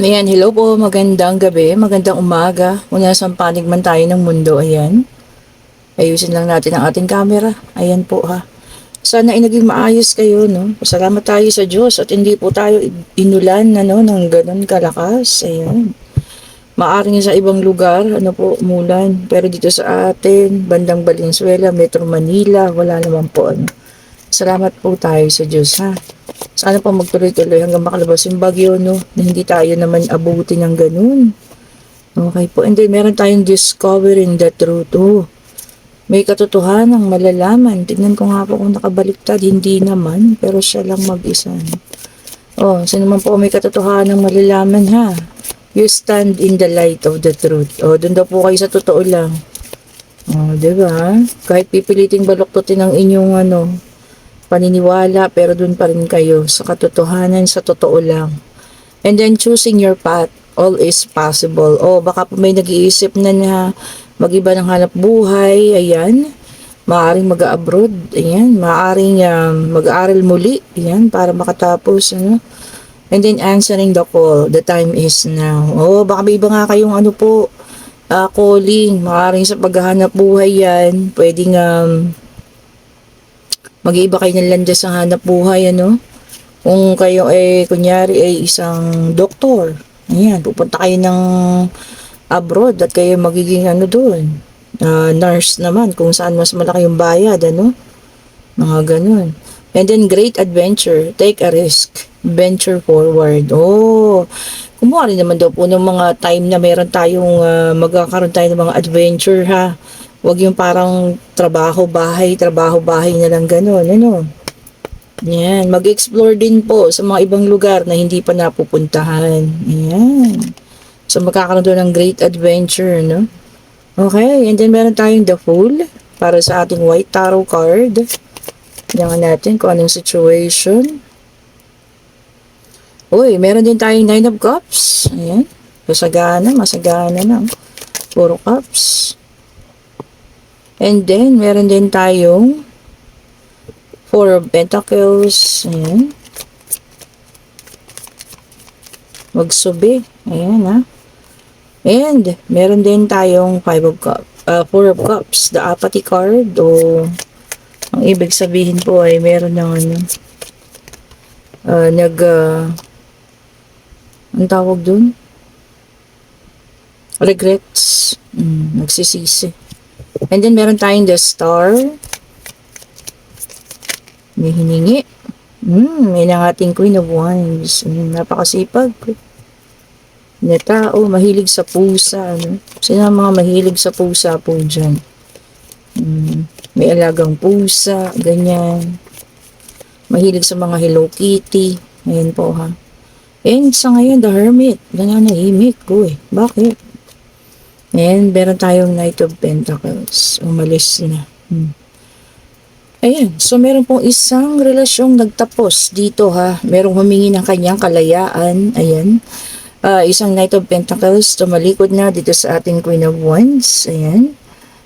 Ayan, hello po, magandang gabi, magandang umaga. Kung nasang panig man tayo ng mundo, ayan. Ayusin lang natin ang ating camera. Ayan po ha. Sana ay naging maayos kayo, no? Pasalamat tayo sa Diyos at hindi po tayo inulan no, ng ganun kalakas. Ayan. Maaring sa ibang lugar, ano po, umulan. Pero dito sa atin, bandang Valenzuela, Metro Manila, wala naman po, ano. Salamat po tayo sa Diyos, ha. Sana po magtuloy-tuloy hanggang makalabas yung bagyo, no? Na hindi tayo naman abuti ng ganun. Okay po. And then, meron tayong discovering the truth. Oh, may katotohanang malalaman. Tignan ko nga po kung nakabaliktad. Hindi naman. Pero siya lang mag-isa. No? Oh, sino man po may katotohanang malalaman, ha? You stand in the light of the truth. Oh, dun daw po kayo sa totoo lang. Oh, diba? Kahit pipiliting baluktutin ang inyong paniniwala, pero dun pa rin kayo sa katotohanan, sa totoo lang. And then choosing your path, all is possible. O baka po may nag-iisip na mag-iba ng hanap buhay, ayan. Maaring mag-abroad, ayan. Maaring mag-aaral muli, ayan, para makatapos, ano. And then answering the call, the time is now. O baka may iba nga kayong calling, maaring sa paghahanap buhay yan, pwedeng mag-iiba kayo ng landas sa hanap buhay, ano? Kung kayo kunyari ay isang doktor, ayan, pupunta kayo ng abroad at kayo magiging doon, nurse naman, kung saan mas malaki yung bayad, ano? Mga ganun. And then, great adventure, take a risk, venture forward. Oh, kumuha rin naman daw po ng mga time na meron tayong, magkakaroon tayo ng mga adventure, ha? Huwag yung parang trabaho, bahay na lang ganun, ano? Yan, mag-explore din po sa mga ibang lugar na hindi pa napupuntahan. Ayan. So, magkakaroon doon ng great adventure, no? Okay, and then meron tayong the Fool para sa ating white tarot card. Tingnan natin kung anong situation. Uy, meron din tayong Nine of Cups. Ayan. Masagana na. Puro cups. And then, meron din tayong Four of Pentacles. Ayan. Magsubi. Ayan, ha. And, meron din tayong Four of Cups. The Apathy card. O, ang ibig sabihin po ay meron ng ang tawag dun? Regrets. Nagsisisi. And then, meron tayong the Star. May hiningi. May ng ating Queen of Wands. Napakasipag. Na tao, mahilig sa pusa. Ano? Sino ang mga mahilig sa pusa po dyan? May alagang pusa, ganyan. Mahilig sa mga Hello Kitty. Ayan po, ha. And sa ngayon, the Hermit. Nananahimik ko eh. Bakit? And meron tayong Knight of Pentacles. Umalis na. Ayan, so meron pong isang relasyong nagtapos dito, ha. Merong humingi ng kanyang kalayaan. Ayan. Isang Knight of Pentacles, tumalikod na dito sa ating Queen of Wands. Ayan.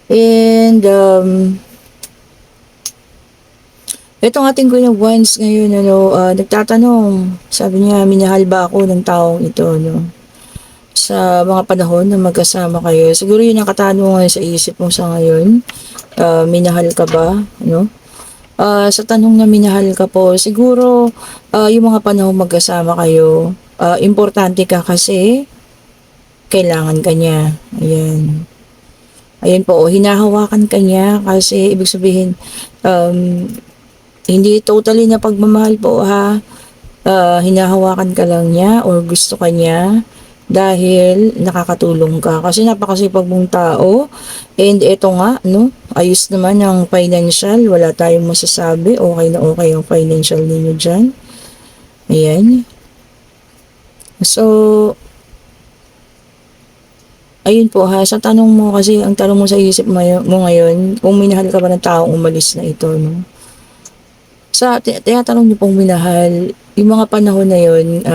And, itong ating Queen of Wands ngayon, nagtatanong, sabi niya, minahal ba ako ng taong ito, no? Sa mga panahon na magkasama kayo. Siguro yun ang katanungan sa isip mo sa ngayon. Minahal ka ba, no? Sa tanong na minahal ka po, siguro yung mga panahon magkasama kayo, importante ka kasi kailangan ka niya. Ayan. Ayan po, hinahawakan ka niya kasi ibig sabihin, hindi totally na pagmamahal po, ha. Hinahawakan ka lang niya or gusto ka niya dahil nakakatulong ka. Kasi napakasipag mong tao. And ito nga, no, ayos naman ang financial. Wala tayong masasabi. Okay na okay ang financial ninyo dyan. Ayan. So, ayun po, ha. Sa tanong mo, kasi ang tanong mo sa isip mo ngayon, kung minahal ka ba ng taong umalis na ito, no? Sa tinatanong niyo pong minahal, yung mga panahon na yun,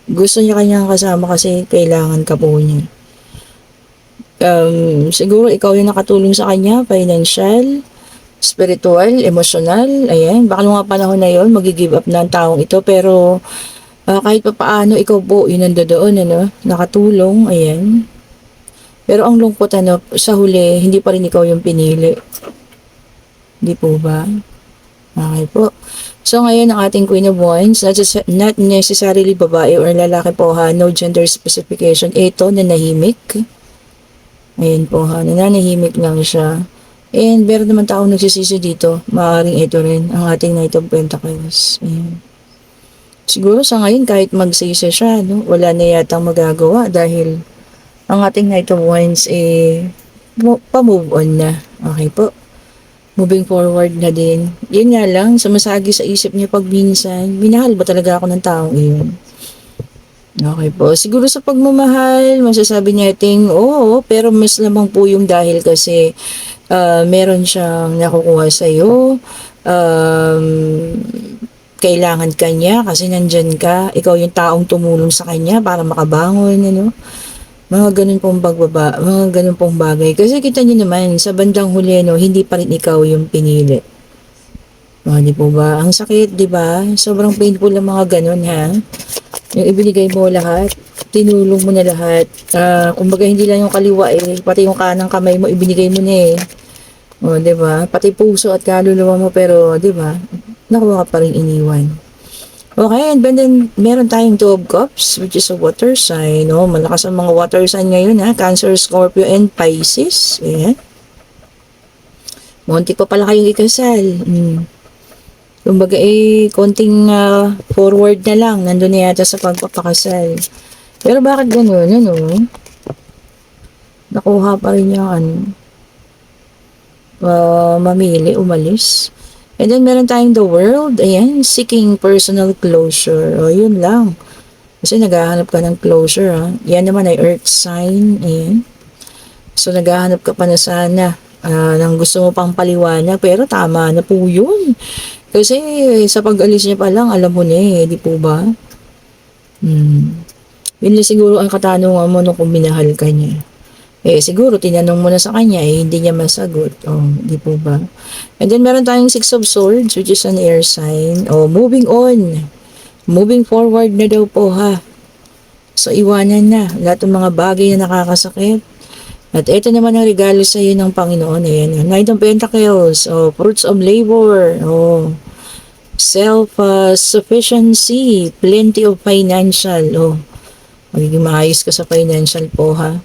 gusto niya kanyang kasama kasi kailangan ka po niya. Siguro ikaw yung nakatulong sa kanya, financial, spiritual, emotional, ayan. Baka nung mga panahon na yun, mag-give up na ang taong ito, pero Kahit pa paano, ikaw po, yun nandoon, ano, nakatulong, ayan. Pero ang lungkot, ano, sa huli, hindi pa rin ikaw yung pinili. Hindi po ba? Okay po. So, ngayon, ang ating Queen of Wands, not necessarily babae or lalaki po ha, no gender specification. Ito, nanahimik. Ayan po ha, nananahimik lang siya. And meron naman taong nagsisisi dito. Maaaring ito rin, ang ating Knight of Pentacles. Ayan. Siguro sa ngayon, kahit magsisi siya, no, wala na yatang magagawa dahil ang ating Knight of Wands, pa-move on na. Okay po. Moving forward na din. Yun nga lang, sumasagi sa isip niya pag minsan, minahal ba talaga ako ng taong iyon? Okay po. Siguro sa pagmamahal, masasabi natin, oo, pero mas lamang po yung dahil kasi meron siyang nakukuha sa'yo, kailangan kanya kasi nandyan ka, ikaw yung taong tumulong sa kanya para makabangon, ano? Mga ganun pong mga ganun pong bagay. Kasi kita nyo naman, sa bandang huli, no, hindi pa rin ikaw yung pinili. Di po ba? Ang sakit, di ba? Sobrang painful ang mga ganun, ha? Yung ibinigay mo lahat, tinulong mo na lahat. Kumbaga, hindi lang yung kaliwa, pati yung kanang kamay mo, ibinigay mo na, di ba? Pati puso at kaluluwa mo, pero, di ba? Nakuha ka pa rin iniwan. Okay, and then meron tayong Two of Cups, which is a water sign. Malakas ang mga water sign ngayon, ha? Cancer, Scorpio, and Pisces. Ayan. Munti pa pala kayong ikasal. Kumbaga, konting forward na lang. Nandun na yata sa pagpapakasal. Pero bakit ganun, ano? Nakuha pa rin yung, mamili, umalis. And then, meron tayong the world. Ayan, seeking personal closure. Yun lang. Kasi naghahanap ka ng closure, ha. Yan naman ay earth sign. Ayan. So, naghahanap ka pa na sana ng gusto mo pang paliwanag. Pero tama na po yun. Kasi sa pag-alis niya pa lang, alam mo na di po ba? Yun lang siguro ang katanungan mo nung kung minahal ka niya. Siguro, tinanong mo na sa kanya, hindi niya masagot. Di po ba? And then, meron tayong Six of Swords, which is an air sign. Moving on. Moving forward na daw po, ha? So, iwanan na. Lahat ng mga bagay na nakakasakit. At ito naman ang regalo sa iyo ng Panginoon. Ayan, Knight of Pentacles. Fruits of labor. Self-sufficiency. Plenty of financial. Magiging maayos ka sa financial po, ha?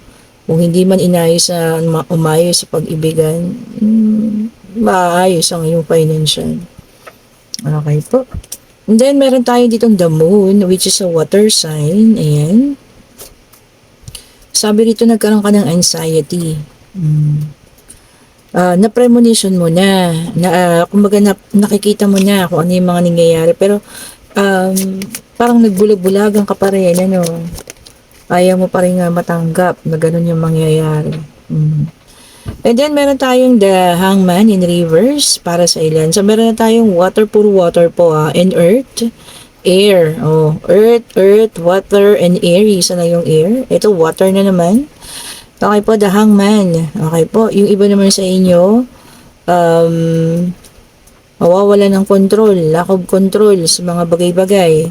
Kung hindi man umayos sa pag-ibigan, maayos ang iyong financial. Okay po. And then, meron tayo ditong the moon, which is a water sign. Ayan. Sabi dito, nagkaroon ka ng anxiety. Na-premonition mo na. Kumbaga, nakikita mo na kung ano yung mga nangyayari. Pero, parang nagbulag-bulagan ka pa rin, ano. Ayaw mo pa rin matanggap na ganun yung mangyayari. And then, meron tayong the hangman in reverse para sa ilan. So, meron na tayong water, puro water po, and earth, air. Earth, water, and air. Isa na yung air. Ito, water na naman. Okay po, the hangman. Okay po, yung iba naman sa inyo, mawawala ng control, lack of control sa mga bagay-bagay.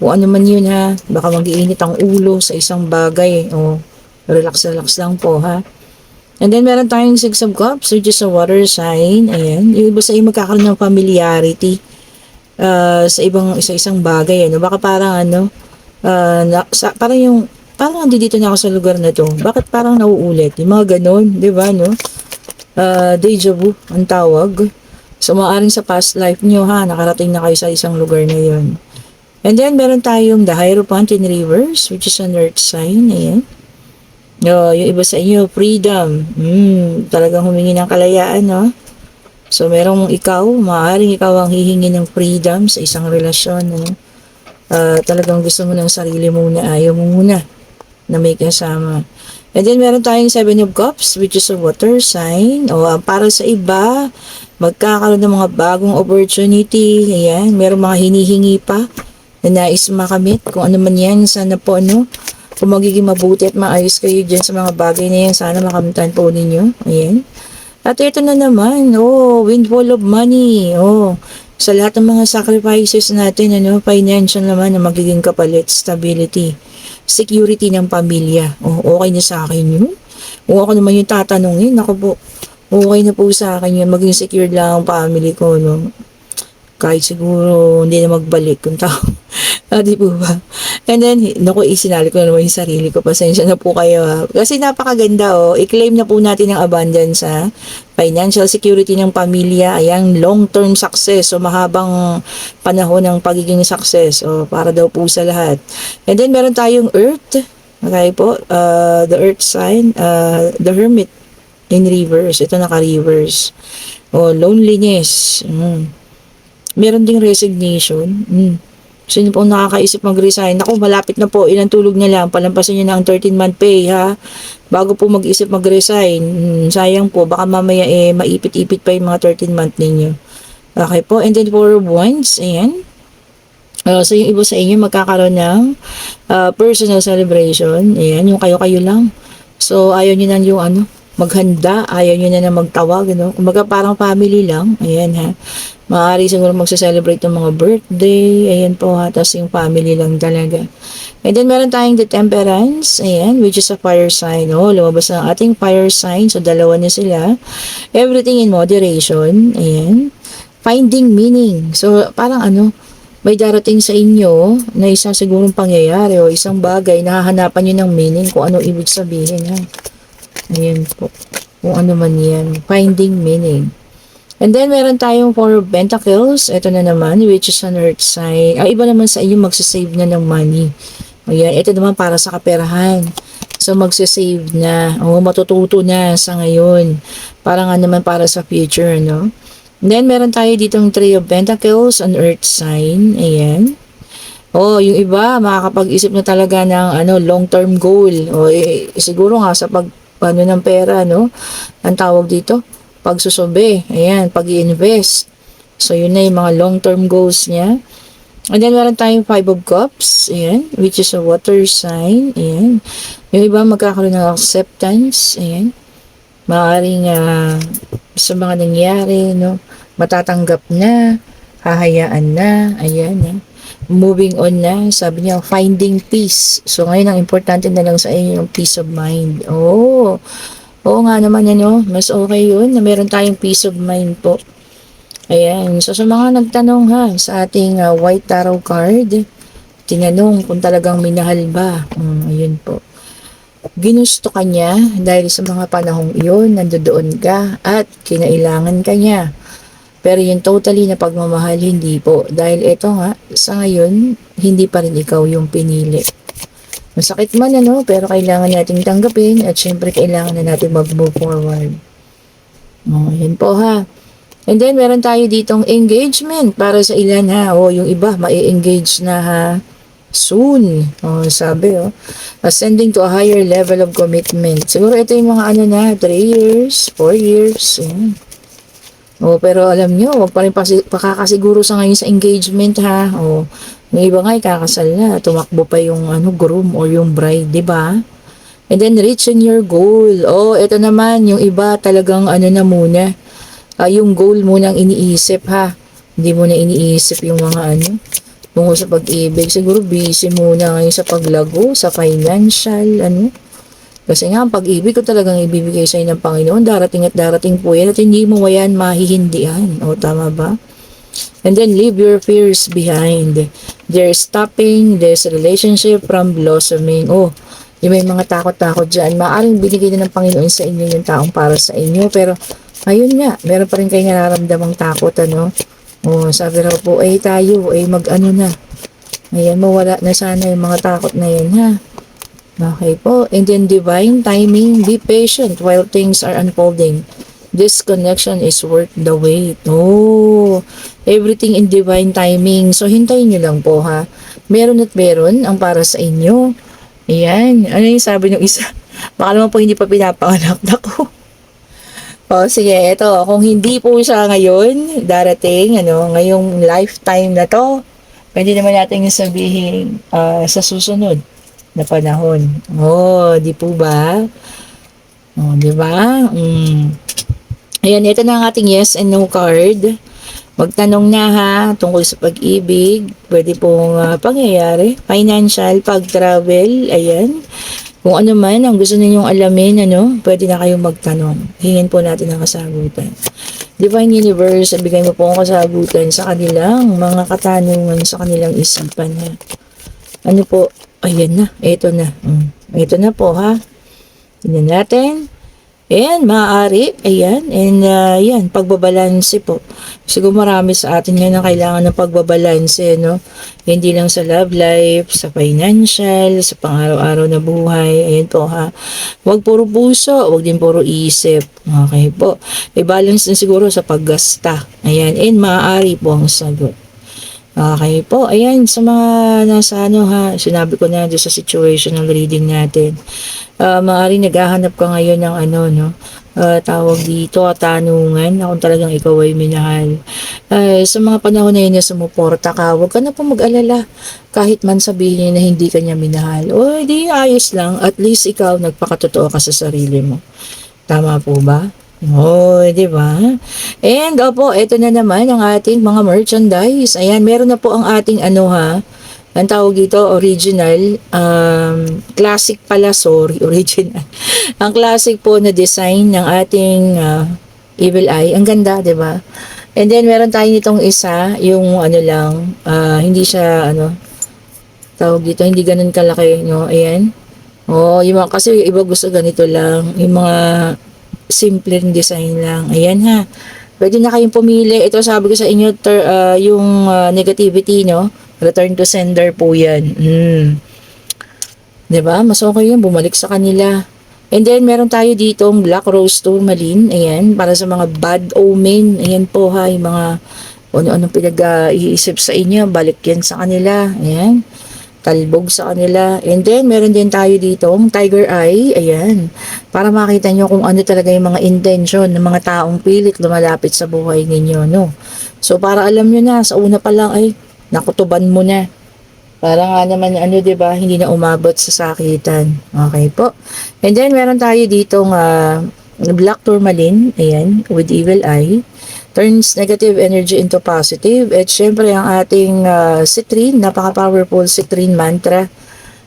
Kung ano man yun, ha, baka mag-iinit ang ulo sa isang bagay. Relax lang po, ha. And then, meron tayong Six of Cups, which is a water sign. Ayan. Yung iba sa iyo magkakaroon ng familiarity sa isang bagay. Baka parang, parang dito na ako sa lugar na to. Bakit parang nauulit? Yung mga ganon, di ba, no? Deja vu, ang tawag. So, maaaring sa past life nyo, ha, nakarating na kayo sa isang lugar na yun. And then, meron tayong the Hierophant in reverse, which is an earth sign. Ayan. Yung iba sa inyo, freedom. Talagang humingi ng kalayaan, no? So, merong maaaring ikaw ang hihingi ng freedom sa isang relasyon, no? Talagang gusto mo ng sarili mo na ayaw mo muna na may kasama. And then, meron tayong Seven of Cups, which is a water sign. Para sa iba, magkakaroon ng mga bagong opportunity. Ayan, meron mga hinihingi pa na nais makamit. Kung ano man yan, sana po, kung magiging mabuti at maayos kayo dyan sa mga bagay na yan, sana makamitan po ninyo. Ayan. At ito na naman, windfall of money. Sa lahat ng mga sacrifices natin, financial naman na magiging kapalit, stability, security ng pamilya. Okay na sa akin yun. Kung ako naman yung tatanungin, ako po, okay na po sa akin yun, maging secure lang ang family ko, no? Kahit siguro hindi na magbalik kung tao. Di po ba? And then, naku, isinali ko na naman yung sarili ko. Pasensya na po kayo, ha. Kasi napakaganda, oh. I-claim na po natin ang abundance, ha. Financial security ng pamilya, ayan, long-term success. So, mahabang panahon ng pagiging success. O, para daw po sa lahat. And then, meron tayong earth. Okay po, the earth sign, the hermit in reverse. Ito naka-reverse. O, loneliness. Meron ding resignation. Sino po nakakaisip mag-resign? Naku, malapit na po. Ilang tulog na lang. Palampasin nyo na ang 13-month pay, ha? Bago po mag-isip mag-resign. Sayang po. Baka mamaya maipit-ipit pa yung mga 13-month ninyo. Okay po. And then for wands, ayan. So yung iba sa inyo magkakaroon ng personal celebration. Ayan, yung kayo-kayo lang. So ayaw nyo na yung maghanda. Ayaw nyo na magtawag. Kumbaga parang family lang. Ayan, ha. Maaari siguro magsa-celebrate ng mga birthday. Ayan po, ha. Tapos yung family lang talaga. And then, meron tayong the temperance. Ayan, which is a fire sign. Lumabas na ang ating fire sign. So, dalawa na sila. Everything in moderation. Ayan. Finding meaning. So, parang may darating sa inyo na isang sigurong pangyayari o isang bagay na hahanapan nyo ng meaning kung ano ibig sabihin, ha. Ayan po. Kung ano man yan. Finding meaning. And then, meron tayong Four of Pentacles. Ito na naman, which is an earth sign. Iba naman sa inyo, magsisave na ng money. Ayan, ito naman para sa kaperahan. So, magsisave na. Matututo na sa ngayon. Para nga naman para sa future, no? And then, meron tayo ditong Three of Pentacles, an earth sign. Ayan. Yung iba, makakapag-isip na talaga ng long-term goal. Siguro nga sa ng pera, no? Ang tawag dito, pagsusobe, ayan, pag-i-invest. So, yun na yung mga long-term goals niya. And then, meron tayong Five of Cups, ayan, which is a water sign, ayan. Yung iba, magkakaroon ng acceptance, ayan. Maaaring sa mga nangyari, no, matatanggap na, hahayaan na, ayan, moving on na, sabi niya, finding peace. So, ngayon, ang importante na lang sa inyo yung peace of mind. Oo nga naman, mas okay yun na meron tayong peace of mind po. Ayan. So, sa mga nagtanong sa ating white tarot card, tinanong kung talagang minahal ba. Ayun po. Ginusto ka niya dahil sa mga panahong iyon, nandoon ka at kinailangan ka niya. Pero yung totally na pagmamahal, hindi po. Dahil ito nga, sa ngayon, hindi pa rin ikaw yung pinili. Masakit man pero kailangan nating tanggapin at syempre kailangan na natin mag-move forward. Yan po, ha. And then, meron tayo ditong engagement para sa ilan, ha. Yung iba, ma-engage na, ha. Soon. Sabi, ascending to a higher level of commitment. Siguro ito yung mga 3 years, 4 years. Ayan. Pero alam nyo, wag pa rin pakakasiguro sa ngayon sa engagement, ha. Yung iba nga, kakasal na, tumakbo pa yung groom or yung bride, di ba? And then, reaching your goal. Ito naman, yung iba talagang na muna. Yung goal mo nang iniisip, ha. Hindi mo na iniisip yung mga tungkol sa pag-ibig. Siguro busy muna ngayon sa paglago, sa financial, Kasi nga, ang pag-ibig ko talagang ibibigay sa'yo ng Panginoon. Darating at darating po yan at hindi mo yan mahihindihan. Tama ba? And then, leave your fears behind. They're stopping this relationship from blossoming. Yung may mga takot-takot dyan. Maaaring binigay na ng Panginoon sa inyo yung taong para sa inyo. Pero, ayun nga, meron pa rin kayo nararamdamang takot, sabi raw po, tayo, na. Ayan, mawala na sana yung mga takot na yan, ha. Okay po. And then, divine timing, be patient while things are unfolding. This connection is worth the wait. Everything in divine timing. So, hintayin nyo lang po, ha. Meron at meron ang para sa inyo. Ayan. Ano yung sabi ng isa? Baka naman po hindi pa pinapanganak na ko. Sige, ito. Kung hindi po siya ngayon, darating, ngayong lifetime na to, pwede naman natin sabihin sa susunod na panahon. Di po ba? Di ba? Ayan, ito na ang ating yes and no card. Magtanong na ha, tungkol sa pag-ibig, pwede pong pangyayari, financial, pag-travel, ayan. Kung ano man ang gusto ninyong alamin, pwede na kayong magtanong. Hingin po natin ang kasagutan. Divine Universe, bigay mo po ang kasagutan sa kanilang mga katanungan, sa kanilang isipan ha. Ano po? Ayan na, ito na. Ito na po ha. Tingnan natin. Ayan, maaari. Ayan. And yan, pagbabalanse po. Siguro marami sa atin ngayon na kailangan ng pagbabalanse, no? Hindi lang sa love life, sa financial, sa pang-araw-araw na buhay. Ayan po ha. Huwag puro puso, huwag din puro isip. Okay po. I-balance din siguro sa paggasta. Ayan. And maaari po ang sagot. Okay po. Ayan, sa mga nasa sinabi ko na doon sa situational reading natin. Maaaring naghahanap ka ngayon ng tawag dito, tanungan na kung talagang ikaw ay minahal. Sa mga panahon na yun na sumuporta ka, huwag ka na po mag-alala. Kahit man sabihin na hindi ka niya minahal. O, di ayos lang. At least ikaw nagpakatotoo ka sa sarili mo. Tama po ba? Oh, di ba? And opo, ito na naman ang ating mga merchandise. Ayan, meron na po ang ating ang tawag dito, original, classic pala, sorry, original. Ang classic po na design ng ating Evil Eye. Ang ganda, di ba? And then, meron tayo nitong isa, yung hindi siya, tawag dito, hindi ganun kalaki, no? Ayan. Oh, kasi yung iba gusto ganito lang. Yung mga simple design lang. Ayan ha. Pwede na kayong pumili. Ito sabi ko sa inyo, yung negativity, no? Return to sender po yan. Diba? Mas okay yun. Bumalik sa kanila. And then, meron tayo ditong Black Rose Tourmaline. Ayan. Para sa mga bad omen. Ayan po ha. Yung mga ano-anong pinag-iisip sa inyo. Balik yan sa kanila. Ayan. Talbog sa kanila. And then, meron din tayo dito, Tiger Eye. Ayan. Para makita nyo kung ano talaga yung mga intention ng mga taong pilit lumalapit sa buhay ninyo, no? So, para alam nyo na, sa una pa lang, ay, nakutuban mo na. Para nga naman, diba, hindi na umabot sa sakitan. Okay po. And then, meron tayo ditong Black Tourmaline. Ayan, with Evil Eye. Turns negative energy into positive. At syempre ang ating citrine, napaka-powerful citrine mantra.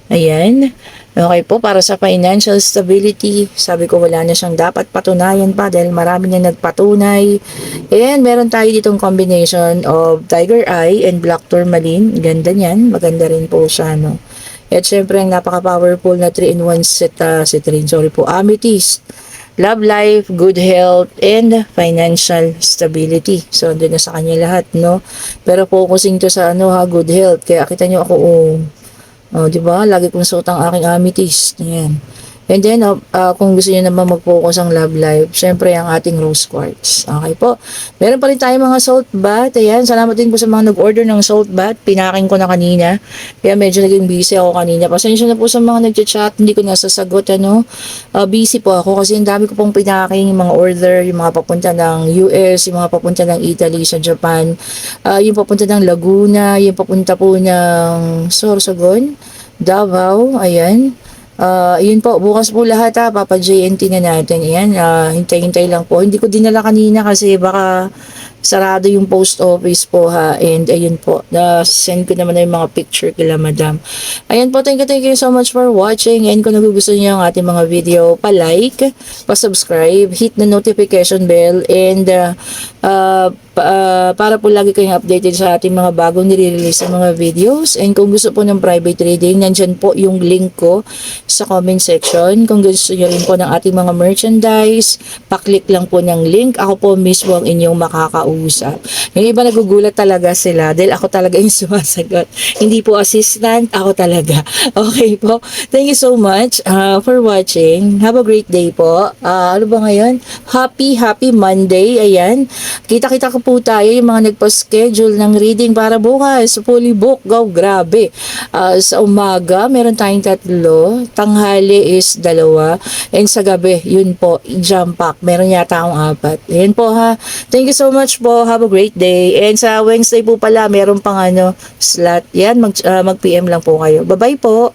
Ayan. Okay po, para sa financial stability, sabi ko wala na siyang dapat patunayan pa dahil marami na nagpatunay. And meron tayo ditong combination of Tiger Eye and Black Tourmaline. Ganda niyan, maganda rin po siya, no? At syempre ang napaka-powerful na 3-in-1 citrine, amethyst. Love life, good health, and financial stability. So, andun na sa kanya lahat, no? Pero focusing to sa good health. Kaya kita nyo ako, di ba? Lagi kong suot ang aking amethyst. Ayan. And then, kung gusto niyo naman mag-focus ang love life, syempre ang ating rose quartz. Okay po. Meron pa rin tayong mga salt bath. Ayan, salamat din po sa mga nag-order ng salt bath. Pinaking ko na kanina. Kaya medyo naging busy ako kanina. Pasensya na po sa mga nag-chat. Hindi ko nasasagot, busy po ako kasi ang dami ko pong pinaking yung mga order, yung mga papunta ng US, yung mga papunta ng Italy, sa Japan, yung papunta ng Laguna, yung papunta po ng Sorsogon, Davao, ayan. Yun po, bukas po lahat Papa JNT na natin. Ayan, hintay-hintay lang po. Hindi ko dinala kanina kasi baka sarado yung post office po and ayun po, send ko naman na yung mga picture kila madam. Ayan po, thank you so much for watching, and kung nagugustuhan niyo ang ating mga video, pa-like, pa-subscribe, hit the notification bell, and para po lagi kayong updated sa ating mga bagong nire-release na mga videos. And kung gusto po ng private reading, nandyan po yung link ko sa comment section. Kung gusto niyo rin po ng ating mga merchandise, paklik lang po ng link. Ako po mismo ang inyong makakausap. Yung iba nagugulat talaga sila dahil ako talaga yung sumasagot. Hindi po assistant, ako talaga. Okay po. Thank you so much for watching. Have a great day po. Ano ba ngayon? Happy Monday. Ayan. Kita-kita ko po tayo yung mga nagpa-schedule ng reading para bukas. Fully book. Go, grabe. Sa umaga, meron tayong 3. Tanghali is 2. And sa gabi, yun po, jump pack. Meron yata akong 4. Ayan po Thank you so much po. Have a great day. And sa Wednesday po pala, meron pang slot. Yan, mag-PM lang po kayo. Bye-bye po.